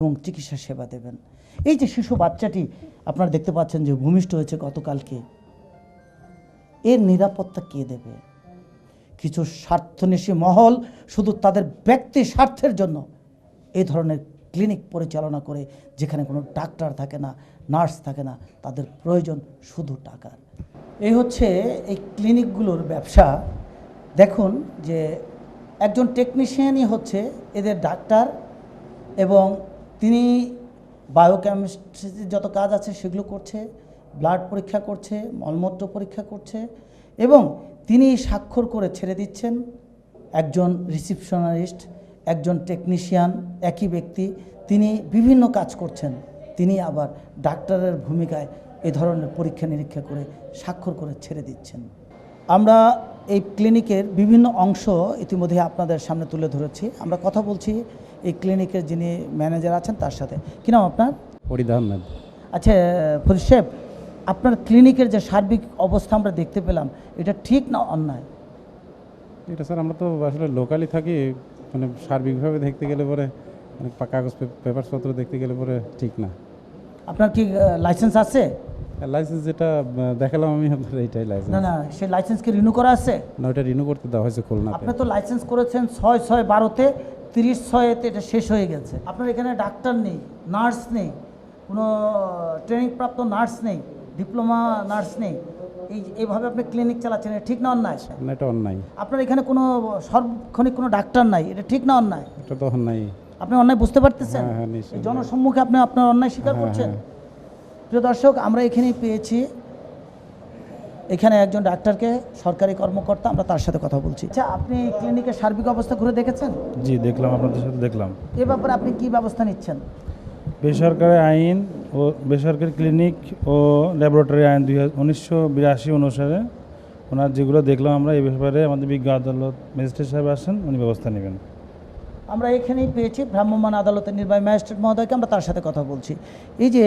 এবং চিকিৎসা সেবা দেবেন। এই যে শিশু বাচ্চাটি আপনারা দেখতে পাচ্ছেন যে ভূমিষ্ঠ হয়েছে গতকালকে, এর নিরাপত্তা কে দেবে? কিছু স্বার্থন্বেষী মহল শুধু তাদের ব্যক্তি স্বার্থের জন্য এই ধরনের ক্লিনিক পরিচালনা করে, যেখানে কোনো ডাক্তার থাকে না, নার্স থাকে না, তাদের প্রয়োজন শুধু টাকার। এই হচ্ছে এই ক্লিনিকগুলোর ব্যবসা। দেখুন যে একজন টেকনিশিয়ানই হচ্ছে এদের ডাক্তার, এবং তিনি বায়োকেমিস্ট্রির যত কাজ আছে সেগুলো করছে, ব্লাড পরীক্ষা করছে, মলমূত্র পরীক্ষা করছে, এবং তিনি স্বাক্ষর করে ছেড়ে দিচ্ছেন। একজন রিসিপশনারিস্ট, একজন টেকনিশিয়ান, একই ব্যক্তি, তিনি বিভিন্ন কাজ করছেন, তিনি আবার ডাক্তারের ভূমিকায় এ ধরনের পরীক্ষা নিরীক্ষা করে স্বাক্ষর করে ছেড়ে দিচ্ছেন। আমরা এই ক্লিনিকের বিভিন্ন অংশ ইতিমধ্যে আপনাদের সামনে তুলে ধরেছি। আমরা কথা বলছি এই ক্লিনিকের যিনি ম্যানেজার আছেন তার সাথে। কী নাম আপনার? ফরিদ আহমেদ। আচ্ছা ফরিদ সাহেব, আপনার ক্লিনিকের যে সার্বিক অবস্থা আমরা দেখতে পেলাম, এটা ঠিক না অন্যায়? এটা স্যার আমরা তো আসলে লোকালি থাকি, মানে সার্বিকভাবে দেখতে গেলে পরে অনেক কাগজ পেপারসপত্র দেখতে গেলে পরে ঠিক না। আপনার কি লাইসেন্স আছে? লাইসেন্স যেটা দেখালাম আমি আপনার এইটাই লাইসেন্স। না, সেই লাইসেন্স কি রিনিউ করা আছে? না, ওটা রিনিউ করতে দেওয়া হয়েছে খুলনাতে। আপনি তো লাইসেন্স করেছেন 6/6/12-তে, 30/6-তে এটা শেষ হয়ে গেছে। আপনার এখানে ডাক্তার নেই, নার্স নেই, কোনো ট্রেনিংপ্রাপ্ত নার্স নেই, ডিপ্লোমা নার্স নেই, এইভাবে আপনি ক্লিনিক চালাচ্ছেন, এটা ঠিক না অন্যায়? না, এটা অন্যায়। আপনার এখানে কোনো সার্বক্ষণিক কোনো ডাক্তার নাই, এটা ঠিক না অন্যায়? এটা তো অন্যায়। আপনি অন্যায় বুঝতে পারতেছেন? হ্যাঁ, নিশ্চয়ই। জনসম্মুখে আপনি আপনার অন্যায় স্বীকার করছেন। প্রিয় দর্শক, আমরা এখানেই পেয়েছি এখানে একজন ডাক্তারকে, সরকারি কর্মকর্তা, আমরা তার সাথে কথা বলছি। আচ্ছা, আপনি ক্লিনিকের সার্বিক অবস্থা ঘুরে দেখেছেন? জি দেখলাম, আপনাদের সাথে দেখলাম। এ ব্যাপারে আপনি কি ব্যবস্থা নিচ্ছেন? বেসরকারি আইন ও বেসরকারি ক্লিনিক ও ল্যাবরেটরি আইন 1982 অনুসারে ওনার যেগুলো দেখলাম আমরা, এই ব্যাপারে আমাদের বিজ্ঞ আদালত ম্যাজিস্ট্রেট সাহেব আসেন, উনি ব্যবস্থা নেবেন। আমরা এখানেই পেয়েছি ভ্রাম্যমাণ আদালতের নির্বাহী ম্যাজিস্ট্রেট মহোদয়কে, আমরা তার সাথে কথা বলছি। এই যে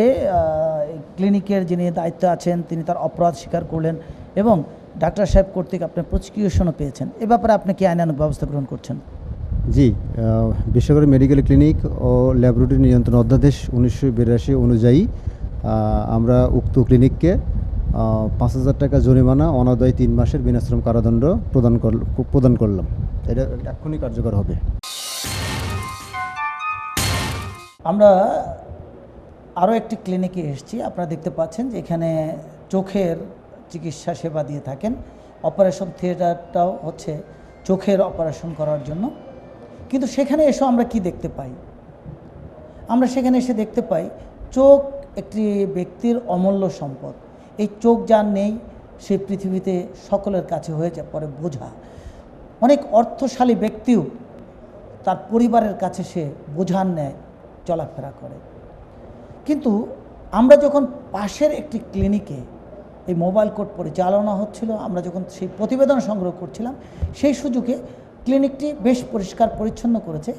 ক্লিনিকের যিনি দায়িত্বে আছেন, তিনি তার অপরাধ স্বীকার করলেন এবং ডাক্তার সাহেব কর্তৃক আপনি প্রসিকিউশনও পেয়েছেন। এ ব্যাপারে আপনি কি আইনানুগ ব্যবস্থা গ্রহণ করছেন? জি, বেসরকারি মেডিকেল ক্লিনিক ও ল্যাবরেটরি নিয়ন্ত্রণ অধ্যাদেশ 1982 অনুযায়ী আমরা উক্ত ক্লিনিককে 5,000 টাকা জরিমানা, অনাদায়ী 3 মাসের বিনাশ্রম কারাদণ্ড প্রদান করলাম। এটা এক্ষুনি কার্যকর হবে। আমরা আরও একটি ক্লিনিকে এসেছি। আপনারা দেখতে পাচ্ছেন যে এখানে চোখের চিকিৎসা সেবা দিয়ে থাকেন। অপারেশন থিয়েটারটাও হচ্ছে চোখের অপারেশন করার জন্য। কিন্তু সেখানে এসে আমরা কি দেখতে পাই? আমরা সেখানে এসে দেখতে পাই চোখ একটি ব্যক্তির অমূল্য সম্পদ। এই চোখ যার নেই, সে পৃথিবীতে সকলের কাছে হয়ে যায় পরে বোঝা। অনেক অর্থশালী ব্যক্তিও তার পরিবারের কাছে সে বোঝার ন্যায় চলাফেরা করে। কিন্তু আমরা যখন পাশের একটি ক্লিনিকে এই মোবাইল কোর্ট পরিচালনা হচ্ছিল, আমরা যখন সেই প্রতিবেদন সংগ্রহ করছিলাম, সেই সুযোগে ক্লিনিকটি বেশ পরিষ্কার পরিচ্ছন্ন করেছে,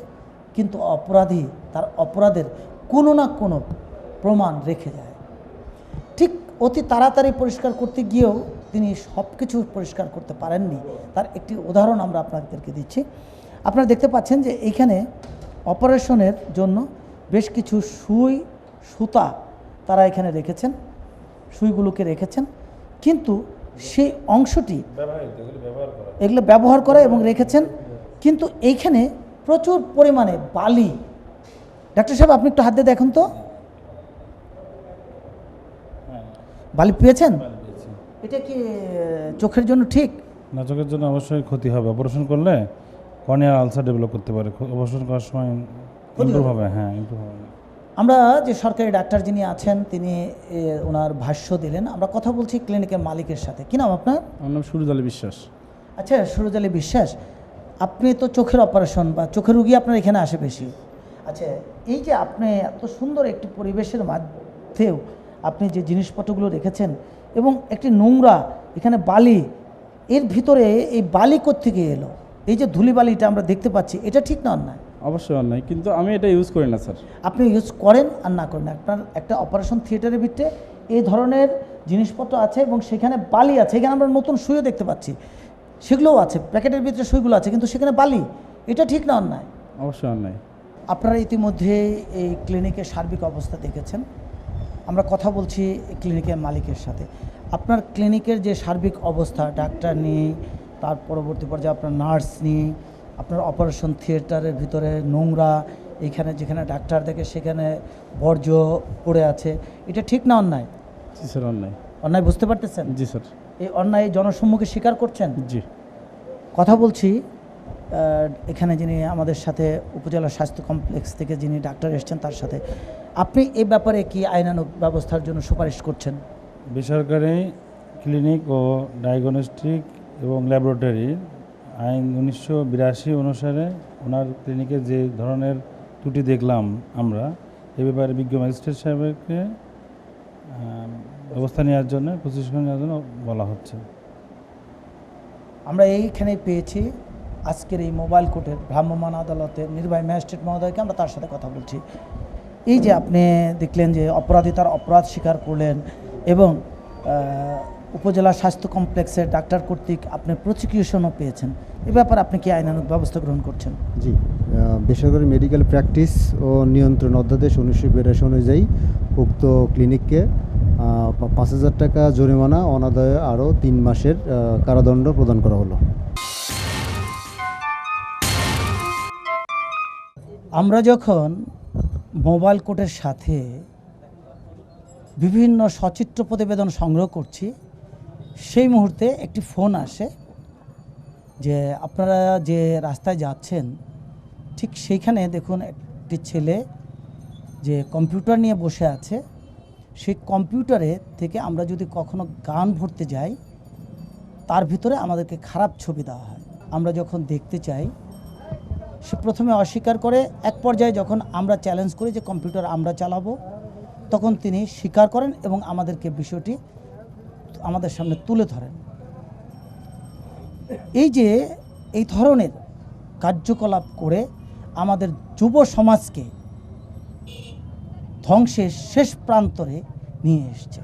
কিন্তু অপরাধী তার অপরাধের কোনো না কোনো প্রমাণ রেখে যায়। ঠিক অতি তাড়াতাড়ি পরিষ্কার করতে গিয়েও তিনি সব কিছু পরিষ্কার করতে পারেননি। তার একটি উদাহরণ আমরা আপনাদেরকে দিচ্ছি। আপনারা দেখতে পাচ্ছেন যে এইখানে অপারেশনের জন্য বেশ কিছু সুই সুতা তারা এখানে রেখেছেন, সুইগুলোকে রেখেছেন, কিন্তু সেই অংশটি এগুলো ব্যবহার করা এবং রেখেছেন, কিন্তু এইখানে প্রচুর পরিমাণে বালি। ডাক্তার সাহেব, আপনি একটু হাত দিয়ে দেখুন তো, বালি পেয়েছেন? এটা কি চোখের জন্য ঠিক না, চোখের জন্য অবশ্যই ক্ষতি হবে। অপারেশন করলে কর্নিয়াল আলসার ডেভেলপ করতে পারে, অপারেশন করার সময় ইমপ্রুভ হবে। হ্যাঁ, ইমপ্রুভ হবে। আমরা যে সরকারি ডাক্তার যিনি আছেন, তিনি ওনার ভাষ্য দিলেন। আমরা কথা বলছি ক্লিনিকের মালিকের সাথে। কী নাম আপনার? আমার নাম সুরজ আলী বিশ্বাস। আচ্ছা, সুরজ আলী বিশ্বাস, আপনি তো চোখের অপারেশন বা চোখের রুগী আপনার এখানে আসে বেশি। আচ্ছা, এই যে আপনি এত সুন্দর একটি পরিবেশের মধ্যেও আপনি যে জিনিসপত্রগুলো রেখেছেন এবং একটি নোংরা এখানে বালি, এর ভিতরে এই বালি কোত্থেকে এলো? এই যে ধুলিবালিটা আমরা দেখতে পাচ্ছি, এটা ঠিক না অন্যায়? অবশ্যই অন্যায়, কিন্তু আমি এটা ইউজ করি না স্যার। আপনি ইউজ করেন আর না করেন, আপনার একটা অপারেশন থিয়েটারের ভিতরে এই ধরনের জিনিসপত্র আছে এবং সেখানে বালি আছে। এখানে আমরা নতুন সুইও দেখতে পাচ্ছি, সেগুলোও আছে, প্যাকেটের ভিতরে সুইগুলো আছে, কিন্তু সেখানে বালি। এটা ঠিক না অন্যায়? অবশ্যই অন্যায়। আপনারা ইতিমধ্যে এই ক্লিনিকের সার্বিক অবস্থা দেখেছেন। আমরা কথা বলছি ক্লিনিকের মালিকের সাথে। আপনার ক্লিনিকের যে সার্বিক অবস্থা, ডাক্তার নিয়ে, তার পরবর্তী পর্যায়ে আপনার নার্স নিয়ে, আপনার অপারেশন থিয়েটারের ভিতরে নোংরা, এখানে যেখানে ডাক্তার দেখে সেখানে বর্জ্য পড়ে আছে, এটা ঠিক না অন্যায়? জি স্যার, অন্যায়। অন্যায় বুঝতে পারতেছেন? জি স্যার। এই অন্যায় জনসম্মুখে স্বীকার করছেন? জি। কথা বলছি এখানে যিনি আমাদের সাথে উপজেলা স্বাস্থ্য কমপ্লেক্স থেকে যিনি ডাক্তার এসেছেন তার সাথে, আপনি এই ব্যাপারে কি আইনানুগ ব্যবস্থার জন্য সুপারিশ করছেন? বেসরকারি ক্লিনিক ও ডায়াগনস্টিক এবং ল্যাবরেটরি আইন 1982 অনুসারে ওনার ক্লিনিকে যে ধরনের ত্রুটি দেখলাম আমরা, এ ব্যাপারে বিজ্ঞ ম্যাজিস্ট্রেট সাহেবকে ব্যবস্থা নেওয়ার জন্য, প্রশিক্ষণ নেওয়ার জন্য বলা হচ্ছে। আমরা এইখানেই পেয়েছি আজকের এই মোবাইল কোর্টের ভ্রাম্যমাণ আদালতের নির্বাহী ম্যাজিস্ট্রেট মহোদয়কে, আমরা তার সাথে কথা বলছি। এই যে আপনি দেখলেন যে অপরাধী তার অপরাধ স্বীকার করলেন এবং উপজেলা স্বাস্থ্য কমপ্লেক্সের ডাক্তার কর্তৃক আপনি প্রসিকিউশনও পেয়েছেন, এ ব্যাপারে আপনি কি আইনানুগ ব্যবস্থা গ্রহণ করছেন? জি, বেসরকারি মেডিকেল প্র্যাকটিস ও নিয়ন্ত্রণ অধ্যাদেশ 1982 অনুযায়ী উক্ত ক্লিনিককে 5,000 টাকা জরিমানা, অনাদায়ে আরও 3 মাসের কারাদণ্ড প্রদান করা হলো। আমরা যখন মোবাইল কোর্টের সাথে বিভিন্ন সচিত্র প্রতিবেদন সংগ্রহ করছি, সেই মুহূর্তে একটি ফোন আসে যে আপনারা যে রাস্তায় যাচ্ছেন ঠিক সেইখানে দেখুন একটি ছেলে যে কম্পিউটার নিয়ে বসে আছে, সেই কম্পিউটারে থেকে আমরা যদি কখনো গান ভরতে যাই তার ভিতরে আমাদেরকে খারাপ ছবি দেওয়া হয়। আমরা যখন দেখতে চাই সে প্রথমে অস্বীকার করে, এক পর্যায়ে যখন আমরা চ্যালেঞ্জ করি যে কম্পিউটার আমরা চালাবো, তখন তিনি স্বীকার করেন এবং আমাদেরকে বিষয়টি আমাদের সামনে তুলে ধরেন। এই যে এই ধরনের কার্যকলাপ করে আমাদের যুব সমাজকে ধ্বংসের শেষ প্রান্তরে নিয়ে এসছে।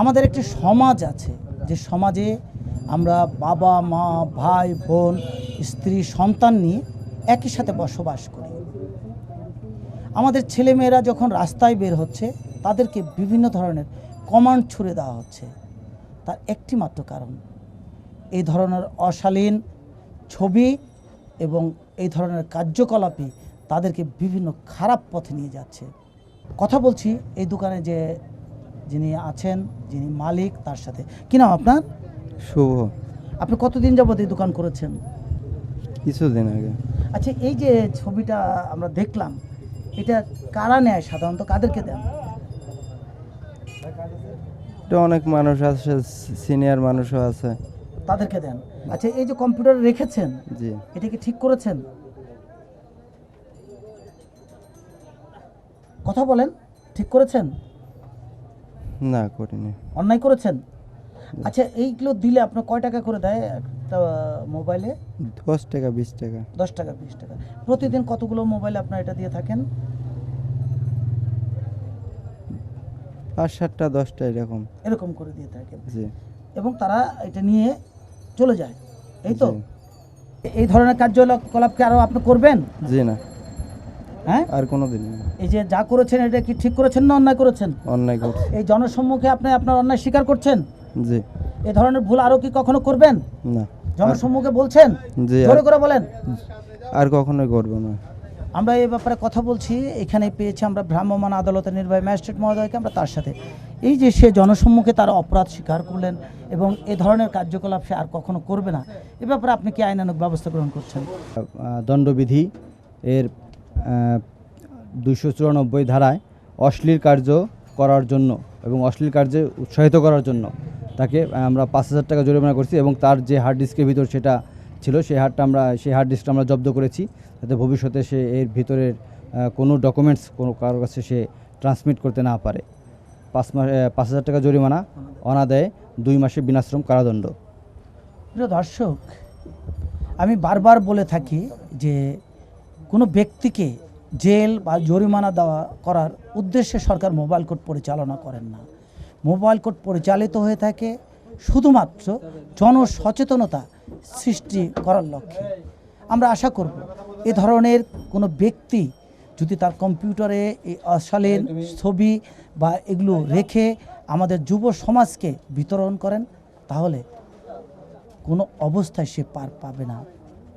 আমাদের একটি সমাজ আছে যে সমাজে আমরা বাবা মা ভাই বোন স্ত্রী সন্তান নিয়ে একই সাথে বসবাস করি। আমাদের ছেলেমেয়েরা যখন রাস্তায় বের হচ্ছে তাদেরকে বিভিন্ন ধরনের কমান্ড ছুড়ে দেওয়া হচ্ছে, তার একটি মাত্র কারণ এই ধরনের অশালীন ছবি এবং এই ধরনের কার্যকলাপে তাদেরকে বিভিন্ন খারাপ পথে নিয়ে যাচ্ছে। কথা বলছি এই দোকানে যে যিনি আছেন, যিনি মালিক, তার সাথে। কি নাম আপনার? শুভ। আপনি কতদিন যাবত এই দোকান করেছেন? কিছুদিন আগে। আচ্ছা, এই যে ছবিটা আমরা দেখলাম, এটা কারা নেয় সাধারণত, কাদেরকে দেন? এটা অনেক মানুষ আছে, সিনিয়র মানুষও আছে। তাদেরকে দেন। আচ্ছা, এই যে কম্পিউটার রেখেছেন, জি। এটা কি ঠিক করেছেন? কথা বলেন, ঠিক করেছেন? না, করিনি। অন্যায় করেছেন? আচ্ছা, এইগুলো দিলে আপনার কয় টাকা করে দেয় একটা মোবাইলে? 10 টাকা 20 টাকা। 10 টাকা 20 টাকা। প্রতিদিন কতগুলো মোবাইলে আপনার এটা দিয়ে থাকেন? 5-7টা 10টা এরকম। এরকম করে দিয়ে থাকেন। জি। এবং তারা এটা নিয়ে চলে যায়, এই তো? জি। এই ধরনের কার্যকলাপকে আরও আপনি করবেন? জি না, হ্যাঁ, আর কোনো দিন না। এই যে যা করেছেন এটা কি ঠিক করেছেন না অন্যায় করেছেন? অন্যায় করছি। এই জনসম্মুখে আপনি আপনার অন্যায় স্বীকার করছেন? জি। এই ধরনের ভুল আরও কি কখনো করবেন? না। জনসম্মুখে বলছেন? জি। জোরে করে বলেন। আর কখনোই করবো না। আমরা এই ব্যাপারে কথা বলছি, এখানে পেয়েছি আমরা ভ্রাম্যমাণ আদালতের নির্বাহী ম্যাজিস্ট্রেট মহোদয়কে, আমরা তার সাথে। এই যে সে জনসম্মুখে তার অপরাধ স্বীকার করলেন এবং এই ধরনের কার্যকলাপ সে আর কখনো করবে না, এ ব্যাপারে আপনি কি আইনানুগ ব্যবস্থা গ্রহণ করছেন? দণ্ডবিধি এর 294 ধারায় অশ্লীল কার্য করার জন্য এবং অশ্লীল কার্যে উৎসাহিত করার জন্য তাকে আমরা 5,000 টাকা জরিমানা করছি এবং তার যে হার্ড ডিস্কের ভিতর সেটা ছিল সেই হার্ড ডিস্কটা আমরা জব্দ করেছি, যাতে ভবিষ্যতে সে এর ভিতরের কোনো ডকুমেন্টস কোনো কারোর কাছে সে ট্রান্সমিট করতে না পারে। 5,000 টাকা জরিমানা, অনাদায়ে 2 মাসের বিনাশ্রম কারাদণ্ড। প্রিয় দর্শক, আমি বারবার বলে থাকি যে কোনো ব্যক্তিকে জেল বা জরিমানা দেওয়া করার উদ্দেশ্যে সরকার মোবাইল কোর্ট পরিচালনা করেন না। মোবাইল কোর্ট পরিচালিত হয়ে থাকে শুধুমাত্র জনসচেতনতা সৃষ্টি করার লক্ষ্যে। আমরা আশা করব এ ধরনের কোনো ব্যক্তি যদি তার কম্পিউটারে এই অশালীন ছবি বা এগুলো রেখে আমাদের যুব সমাজকে বিতরণ করেন, তাহলে কোনো অবস্থায় সে পার পাবে না।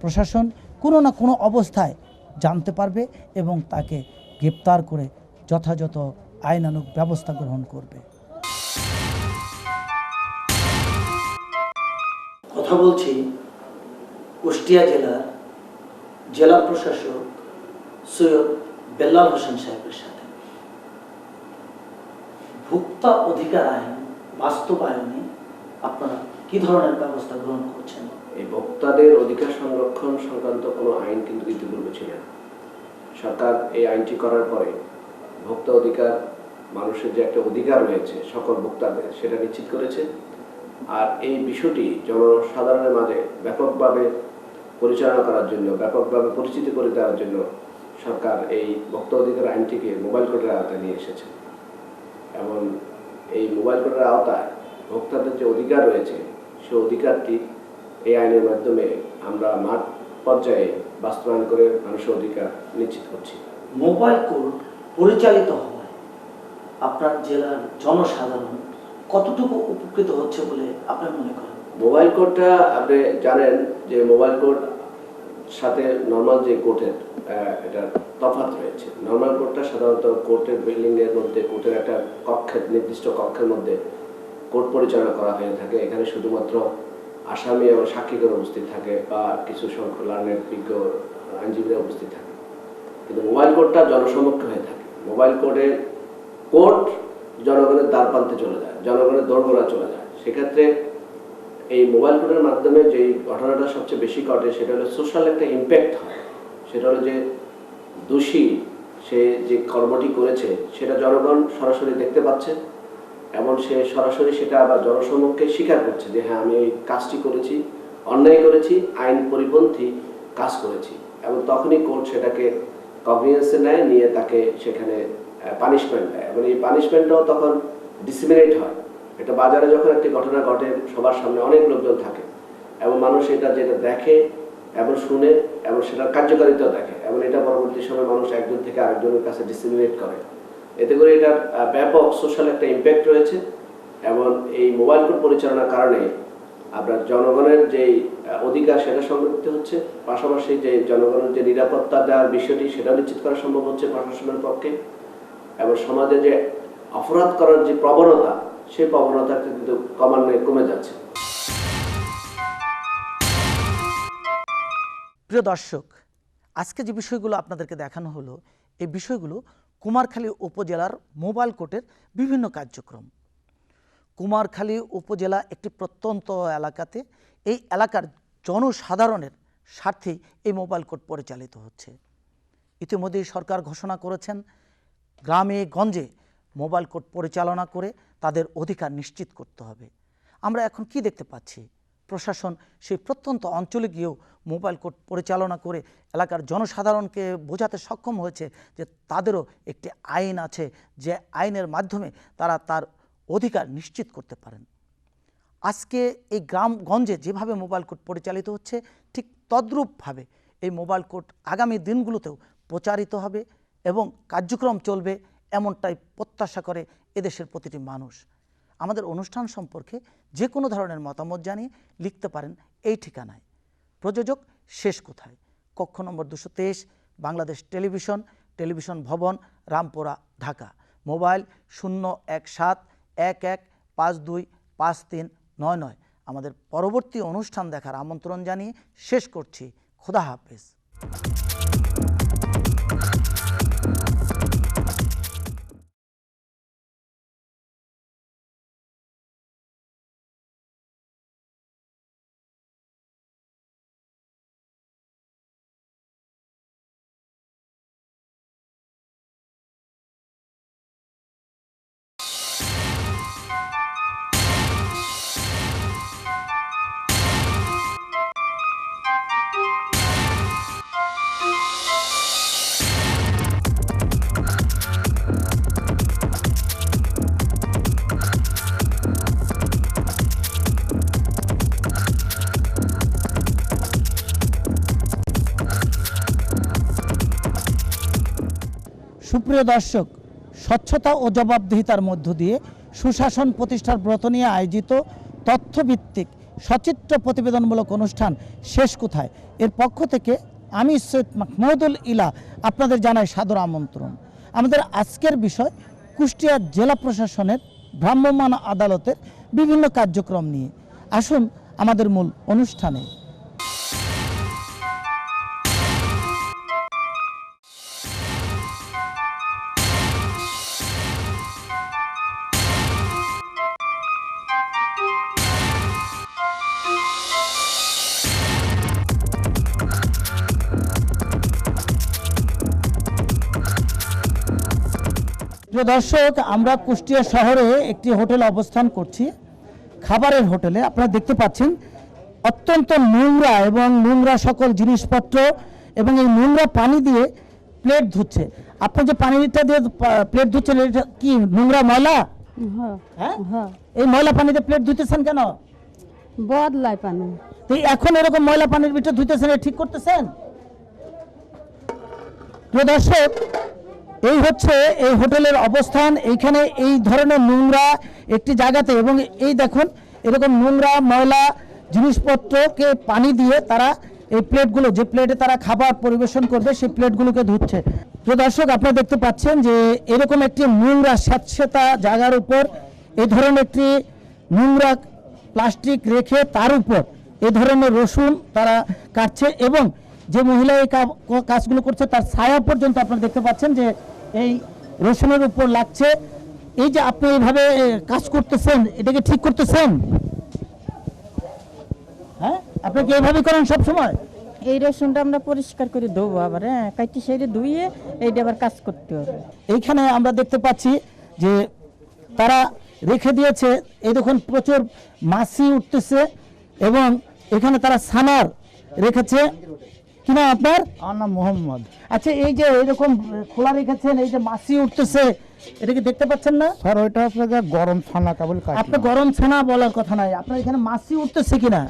প্রশাসন কোনো না কোনো অবস্থায় জানতে পারবে এবং তাকে গ্রেপ্তার করে যথাযথ আইনানুগ ব্যবস্থা গ্রহণ করবে। কথা বলছি কুষ্টিয়া জেলার জেলা প্রশাসক সৈয়দ বেল্লাল হোসেন সাহেবের সাথে। ভোক্তা অধিকার আইন বাস্তবায়নে আপনারা কি ধরনের ব্যবস্থা গ্রহণ করছেন? এই ভোক্তাদের অধিকার সংরক্ষণ সংক্রান্ত কোনো আইন কিন্তু ইতিপূর্বে ছিল না। সরকার এই আইনটি করার পরে ভোক্তা অধিকার, মানুষের যে একটা অধিকার রয়েছে সকল ভোক্তাদের, সেটা নিশ্চিত করেছে। আর এই বিষয়টি জনসাধারণের মাঝে ব্যাপকভাবে পরিচালনা করার জন্য, ব্যাপকভাবে পরিচিতি করে দেওয়ার জন্য সরকার এই ভোক্তা অধিকার আইনটিকে মোবাইল কোর্টের আওতায় নিয়ে এসেছে। এবং এই মোবাইল কোর্টের আওতায় ভোক্তাদের যে অধিকার রয়েছে সেই অধিকারটি এই আইনের মাধ্যমে আমরা মাঠ পর্যায়ে বাস্তবায়ন করে মানুষের অধিকার নিশ্চিত করছি। মোবাইল কোর্ট পরিচালিত হওয়ায় আপনার জেলার জনসাধারণ কতটুকু উপকৃত হচ্ছে বলে আপনি মনে করেন? মোবাইল কোর্টটা আপনি জানেন যে মোবাইল কোর্ট সাথে নর্মাল যে কোর্টের এটা তফাৎ রয়েছে। নর্মাল কোর্টটা সাধারণত কোর্টের বিল্ডিংয়ের মধ্যে, কোর্টের একটা কক্ষের, নির্দিষ্ট কক্ষের মধ্যে কোর্ট পরিচালনা করা হয়ে থাকে। এখানে শুধুমাত্র আসামি এবং সাক্ষীগণ উপস্থিত থাকে বা কিছু সংখ্যক লার্নেড বিজ্ঞ আইনজীবীরা উপস্থিত থাকে। কিন্তু মোবাইল কোর্টটা জনসমক্ষে হয়ে থাকে। মোবাইল কোর্ট জনগণের দ্বার প্রান্তে চলে যায়, জনগণের দোরগোড়া চলে যায়। সেক্ষেত্রে এই মোবাইল কোর্টের মাধ্যমে যেই ঘটনাটা সবচেয়ে বেশি ঘটে সেটা হলো সোশ্যাল একটা ইম্প্যাক্ট হয়। সেটা হলো যে দোষী সে যে কর্মটি করেছে সেটা জনগণ সরাসরি দেখতে পাচ্ছে এবং সে সরাসরি সেটা আবার জনসমক্ষে স্বীকার করছে যে হ্যাঁ, আমি এই কাজটি করেছি, অন্যায় করেছি, আইন পরিপন্থী কাজ করেছি। এবং তখনই কোর্ট সেটাকে কগনিজেন্সে নেয়, নিয়ে তাকে সেখানে পানিশমেন্ট দেয়। এবং এই পানিশমেন্টটাও তখন ডিসিমিনেট হয়। এটা বাজারে যখন একটি ঘটনা ঘটে, সবার সামনে অনেক লোকজন থাকে এবং মানুষ এটা যেটা দেখে এবং শুনে এবং সেটার কার্যকারিতাও দেখে এবং এটা পরবর্তী সময় মানুষ একজন থেকে আরেকজনের কাছে ডিসিমিনেট করে। এতে করে এটার ব্যাপক সোশ্যাল একটা ইম্প্যাক্ট রয়েছে। এবং এই মোবাইল কোর্ট পরিচালনার কারণে আপনার জনগণের যেই অধিকার সেটা সংরক্ষিত হচ্ছে, পাশাপাশি যে জনগণের যে নিরাপত্তা দেওয়ার বিষয়টি সেটাও নিশ্চিত করা সম্ভব হচ্ছে প্রশাসনের পক্ষে। এবং সমাজে যে অপরাধ করার যে প্রবণতা, সেই প্রবণতা কিন্তু ক্রমান্বয়ে কমে যাচ্ছে। প্রিয় দর্শক, আজকে যে বিষয়গুলো আপনাদেরকে দেখানো হলো, এই বিষয়গুলো কুমারখালী উপজেলার মোবাইল কোর্টের বিভিন্ন কার্যক্রম। কুমারখালী উপজেলা একটি প্রত্যন্ত এলাকাতে, এই এলাকার জনসাধারণের স্বার্থেই এই মোবাইল কোর্ট পরিচালিত হচ্ছে। ইতিমধ্যেই সরকার ঘোষণা করেছেন গ্রামে গঞ্জে মোবাইল কোর্ট পরিচালনা করে তাদের অধিকার নিশ্চিত করতে হবে। আমরা এখন কি দেখতে পাচ্ছি? প্রশাসন সেই প্রত্যন্ত অঞ্চলে গিয়েও মোবাইল কোর্ট পরিচালনা করে এলাকার জনসাধারণকে বোঝাতে সক্ষম হয়েছে যে তাদেরও একটি আইন আছে, যে আইনের মাধ্যমে তারা তার অধিকার নিশ্চিত করতে পারেন। আজকে এই গ্রামগঞ্জে যেভাবে মোবাইল কোর্ট পরিচালিত হচ্ছে, ঠিক তদ্রূপভাবে এই মোবাইল কোর্ট আগামী দিনগুলোতেও প্রচারিত হবে এবং কার্যক্রম চলবে, এমনটাই প্রত্যাশা করে এদেশের প্রতিটি মানুষ। আমাদের অনুষ্ঠান সম্পর্কে যে কোনো ধরনের মতামত জানিয়ে লিখতে পারেন এই ঠিকানায়। প্রযোজক শেষ কোথায়, কক্ষ নম্বর 223, বাংলাদেশ টেলিভিশন ভবন, রামপুরা, ঢাকা। মোবাইল 01711525399। আমাদের পরবর্তী অনুষ্ঠান দেখার আমন্ত্রণ জানিয়ে শেষ করছি। খোদা হাফেজ। সুপ্রিয় দর্শক, স্বচ্ছতা ও জবাবদিহিতার মধ্য দিয়ে সুশাসন প্রতিষ্ঠার ব্রত নিয়ে আয়োজিত তথ্যভিত্তিক সচিত্র প্রতিবেদনমূলক অনুষ্ঠান শেষ কোথায় এর পক্ষ থেকে আমি সৈয়দ মাহমুদুল ইলা আপনাদের জানাই সাদর আমন্ত্রণ। আমাদের আজকের বিষয় কুষ্টিয়া জেলা প্রশাসনের ভ্রাম্যমাণ আদালতের বিভিন্ন কার্যক্রম নিয়ে। আসুন আমাদের মূল অনুষ্ঠানে। প্রিয় দর্শক, আমরা কুষ্টিয়া শহরে একটি হোটেলে অবস্থান করছি, খাবারের হোটেলে। আপনারা দেখতে পাচ্ছেন অত্যন্ত নোংরা এবং নোংরা সকল জিনিসপত্র এবং এই নোংরা পানি দিয়ে প্লেট ধুচ্ছে। আপনি যে পানিটা দিয়ে প্লেট ধুচ্ছেন, এটা কি নোংরা ময়লা? হ্যাঁ, এই ময়লা পানিতে প্লেট ধুতেছেন কেন? বদলায় পানি। তো এখন এরকম ময়লা পানির ভিতরে ধুইতেছেন, এটা ঠিক করতেছেন? প্রিয় দর্শক, এই হচ্ছে এই হোটেলের অবস্থান। এইখানে এই ধরনের নোংরা একটি জায়গাতে, এবং এই দেখুন এরকম নোংরা ময়লা জিনিসপত্রকে পানি দিয়ে তারা এই প্লেটগুলো, যে প্লেটে তারা খাবার পরিবেশন করবে, সেই প্লেটগুলোকে ধুচ্ছে। তো দর্শক, আপনারা দেখতে পাচ্ছেন যে এরকম একটি নোংরা স্যাঁতসেঁতা জায়গার উপর এই ধরনের একটি নোংরা প্লাস্টিক রেখে তার উপর এই ধরনের রসুন তারা কাটছে, এবং যে মহিলা এই কাজগুলো করছে তার ছায়া পর্যন্ত আপনারা দেখতে পাচ্ছেন যে এই রসুনের উপর লাগছে। এই যে আপনি এইভাবে কাজ করতেছেন, এটাকে ঠিক করতেছেন? হ্যাঁ, আপনি কি এইভাবে করেন সব সময়? এই রসুনটা আমরা পরিষ্কার করে দেবো, আবার কাটি সেরে ধুইয়ে এইটা আবার কাজ করতে হবে। এইখানে আমরা দেখতে পাচ্ছি যে তারা রেখে দিয়েছে, এই দেখুন প্রচুর মাছি উঠতেছে, এবং এখানে তারা সানার রেখেছে। কি নাম আপনার? আমার নাম মোহাম্মদ। আচ্ছা, এই যে এরকম খোলা রেখেছেন, এই যে মাছি উঠতেছে, এটা কি দেখতে পাচ্ছেন না? স্যার ওইটা আপনাকে গরম ছানা কেবল কাটলাম। আপনি গরম ছানা বলার কথা নাই, আপনার এখানে মাছি উঠতেছে কিনা?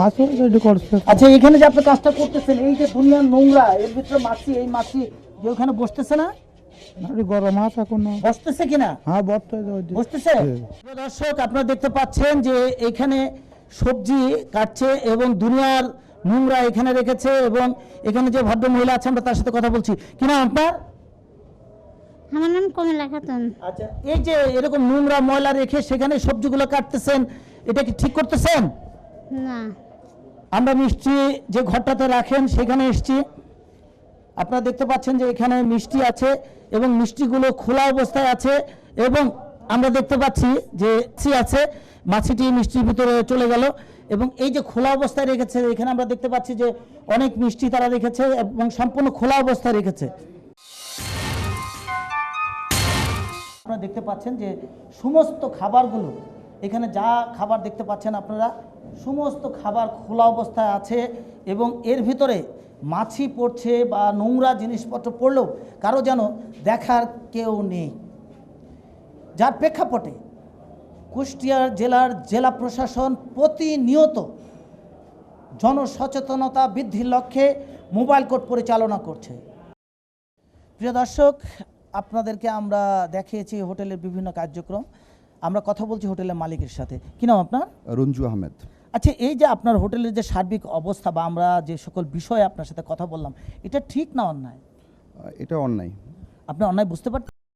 মাছের রেডি করছে। আচ্ছা, এখানে যে আপনি কাজটা করতেছেন, এই যে দুনিয়ার নোংরা, এর ভিতরে মাছি, এই মাছি যে ওখানে বসতেছে না, নাকি গরম মাছ এখনো বসতেছে কিনা? হ্যাঁ বসতে বসতেছে। প্রিয় দর্শক, আপনারা দেখতে পাচ্ছেন যে এখানে সবজি কাটছে এবং দুনিয়ার নোংরা এখানে রেখেছে, এবং এখানে যে ভদ্র মহিলা আছে আমরা তার সাথে কথা বলছি। কি নাম আপনার? আমার নাম কমলা খাতুন। আচ্ছা, এই যে এরকম নোংরা ময়লা রেখে সেখানে সবজিগুলো কাটতেছেন, এটা কি ঠিক করতেছেন? না, আমরা মিষ্টি যে ঘরটাতে রাখেন সেখানে এসেছি। আপনারা দেখতে পাচ্ছেন যে এখানে মিষ্টি আছে এবং মিষ্টিগুলো খোলা অবস্থায় আছে, এবং আমরা দেখতে পাচ্ছি যে মাছি আছে, মাছিটি মিষ্টির ভিতরে চলে গেল, এবং এই যে খোলা অবস্থায় রেখেছে, এখানে আমরা দেখতে পাচ্ছি যে অনেক মিষ্টি তারা রেখেছে এবং সম্পূর্ণ খোলা অবস্থায় রেখেছে। আপনারা দেখতে পাচ্ছেন যে সমস্ত খাবারগুলো, এখানে যা খাবার দেখতে পাচ্ছেন আপনারা, সমস্ত খাবার খোলা অবস্থায় আছে, এবং এর ভিতরে মাছি পড়ছে বা নোংরা জিনিসপত্র পড়লেও কারো যেন দেখার কেউ নেই। যার প্রেক্ষাপটে কুষ্টিয়া জেলার জেলা প্রশাসন প্রতিনিয়ত জনসচেতনতা বৃদ্ধির লক্ষ্যে মোবাইল কোর্ট পরিচালনা করছে। প্রিয় দর্শক, আপনাদেরকে আমরা দেখিয়েছি হোটেলের বিভিন্ন কার্যক্রম। আমরা কথা বলছি হোটেলের মালিকের সাথে। কি নাম আপনার? রঞ্জু আহমেদ। আচ্ছা, এই যে আপনার হোটেলের যে সার্বিক অবস্থা বা আমরা যে সকল বিষয়ে আপনার সাথে কথা বললাম, এটা ঠিক না অন্যায়? এটা অন্যায়। আপনি অন্যায় বুঝতে পারছেন?